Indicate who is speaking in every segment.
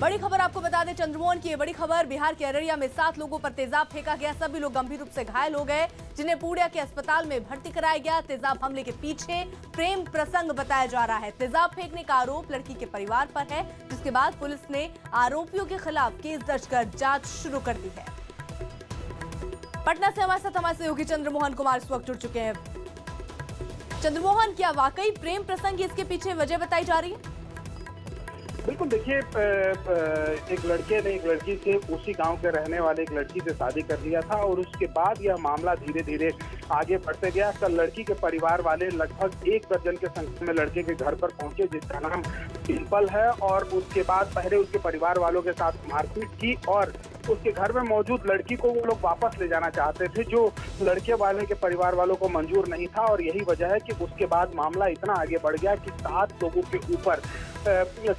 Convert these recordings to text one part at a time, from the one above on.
Speaker 1: बड़ी खबर आपको बता दें, चंद्रमोहन की ये बड़ी खबर। बिहार के अररिया में 7 लोगों पर तेजाब फेंका गया। सभी लोग गंभीर रूप से घायल हो गए, जिन्हें पूर्णिया के अस्पताल में भर्ती कराया गया। तेजाब हमले के पीछे प्रेम प्रसंग बताया जा रहा है। तेजाब फेंकने का आरोप लड़की के परिवार पर है, जिसके बाद पुलिस ने आरोपियों के खिलाफ केस दर्ज कर जांच शुरू कर दी है। पटना से हमारे सहयोगी चंद्रमोहन कुमार इस वक्त जुड़ चुके हैं। चंद्रमोहन, क्या वाकई प्रेम प्रसंग इसके पीछे वजह बताई जा रही है?
Speaker 2: बिल्कुल, देखिए, एक लड़के ने एक लड़की से, उसी गांव के रहने वाले एक लड़की से शादी कर लिया था और उसके बाद यह मामला धीरे धीरे आगे बढ़ते गया। कल लड़की के परिवार वाले लगभग 1 दर्जन के संख्या में लड़के के घर पर पहुंचे, जिसका नाम डिम्पल है, और उसके बाद पहले उसके परिवार वालों के साथ मारपीट की और उसके घर में मौजूद लड़की को वो लोग वापस ले जाना चाहते थे, जो लड़के वाले के परिवार वालों को मंजूर नहीं था। और यही वजह है कि उसके बाद मामला इतना आगे बढ़ गया कि 7 लोगों के ऊपर,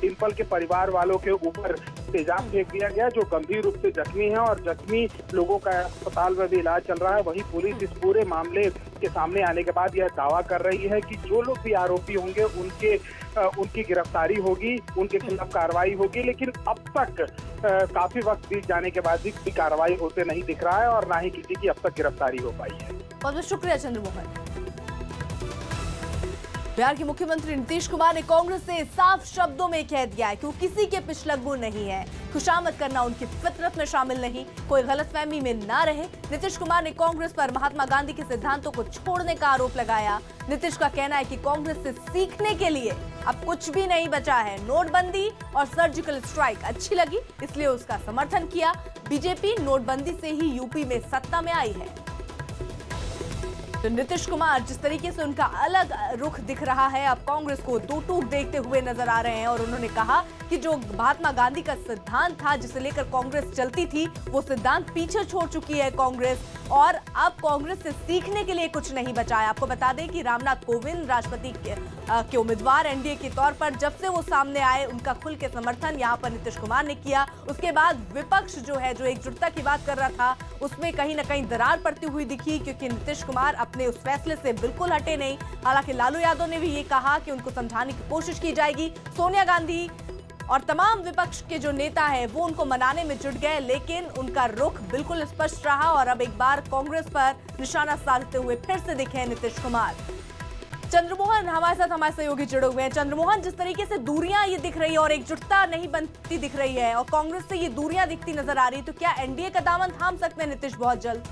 Speaker 2: डिम्पल के परिवार वालों के ऊपर तेजाब फेंक दिया गया, जो गंभीर रूप से जख्मी है और जख्मी लोगों का अस्पताल में भी इलाज चल रहा है। वहीं पुलिस इस पूरे मामले के सामने आने के बाद यह दावा कर रही है कि जो लोग भी आरोपी होंगे उनकी गिरफ्तारी होगी, उनके खिलाफ कार्रवाई होगी। लेकिन अब तक काफी वक्त बीत जाने के बाद भी कार्रवाई होते नहीं दिख रहा है और ना ही किसी की अब तक गिरफ्तारी हो पाई है।
Speaker 1: बहुत बहुत शुक्रिया चंद्रमोहन। बिहार के मुख्यमंत्री नीतीश कुमार ने कांग्रेस से साफ शब्दों में कह दिया है कि वो किसी के पिछलग्गू नहीं है। खुशामद करना उनकी फितरत में शामिल नहीं, कोई गलतफहमी में ना रहे। नीतीश कुमार ने कांग्रेस पर महात्मा गांधी के सिद्धांतों को छोड़ने का आरोप लगाया। नीतीश का कहना है कि कांग्रेस से सीखने के लिए अब कुछ भी नहीं बचा है। नोटबंदी और सर्जिकल स्ट्राइक अच्छी लगी, इसलिए उसका समर्थन किया। बीजेपी नोटबंदी से ही यूपी में सत्ता में आई है। तो नीतीश कुमार, जिस तरीके से उनका अलग रुख दिख रहा है, अब कांग्रेस को दो टूक देखते हुए नजर आ रहे हैं। और उन्होंने कहा कि जो महात्मा गांधी का सिद्धांत था, जिसे लेकर कांग्रेस चलती थी, वो सिद्धांत पीछे छोड़ चुकी है कांग्रेस, और अब कांग्रेस से सीखने के लिए कुछ नहीं बचा है। आपको बता दें कि रामनाथ कोविंद राष्ट्रपति के उम्मीदवार एनडीए के तौर पर जब से वो सामने आए, उनका खुल के समर्थन यहाँ पर नीतीश कुमार ने किया। उसके बाद विपक्ष जो एकजुटता की बात कर रहा था, उसमें कहीं ना कहीं दरार पड़ती हुई दिखी, क्योंकि नीतीश कुमार अपने उस फैसले से बिल्कुल हटे नहीं। हालांकि लालू यादव ने भी ये कहा कि उनको समझाने की कोशिश की जाएगी। सोनिया गांधी और तमाम विपक्ष के जो नेता हैं, वो उनको मनाने में जुट गए, लेकिन उनका रुख बिल्कुल स्पष्ट रहा और अब एक बार कांग्रेस पर निशाना साधते हुए फिर से दिखे नीतीश कुमार। चंद्रमोहन हमारे साथ, हमारे सहयोगी जुड़े हुए हैं। चंद्रमोहन, जिस तरीके से दूरियां ये दिख रही है और एकजुटता नहीं बनती दिख रही है और कांग्रेस से ये दूरियां दिखती नजर आ रही है, तो क्या एनडीए का दामन थाम सकते हैं नीतीश बहुत जल्द?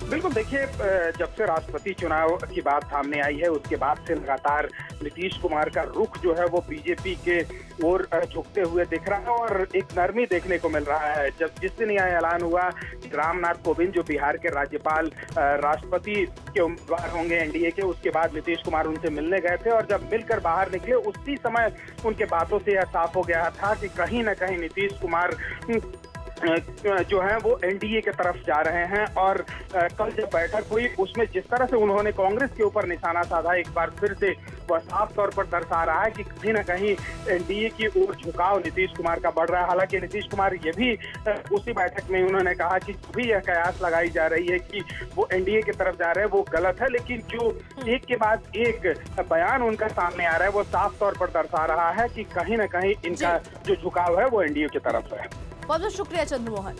Speaker 2: बिल्कुल, देखिए, जब से राष्ट्रपति चुनाव की बात सामने आई है, उसके बाद से लगातार नीतीश कुमार का रुख जो है वो बीजेपी के ओर झुकते हुए दिख रहा है और एक नरमी देखने को मिल रहा है। जिस दिन यह ऐलान हुआ कि रामनाथ कोविंद, जो बिहार के राज्यपाल, राष्ट्रपति के उम्मीदवार होंगे एनडीए के, उसके बाद नीतीश कुमार उनसे मिलने गए थे और जब मिलकर बाहर निकले, उसी समय उनके बातों से यह साफ हो गया था कि कहीं ना कहीं नीतीश कुमार जो है वो एनडीए की तरफ जा रहे हैं। और कल जब बैठक हुई, उसमें जिस तरह से उन्होंने कांग्रेस के ऊपर निशाना साधा, एक बार फिर से वह साफ तौर पर दर्शा रहा है कि कहीं ना कहीं एनडीए की ओर झुकाव नीतीश कुमार का बढ़ रहा है। हालांकि नीतीश कुमार ये भी उसी बैठक में उन्होंने कहा कि जो भी यह कयास लगाई जा रही है कि वो एनडीए की तरफ जा रहे हैं, वो गलत है। लेकिन जो एक के बाद एक बयान उनका सामने आ रहा है, वो साफ तौर पर दर्शा रहा है कि कहीं ना कहीं इनका जो झुकाव है वो एनडीए की तरफ है।
Speaker 1: बहुत बहुत शुक्रिया चंद्रमोहन।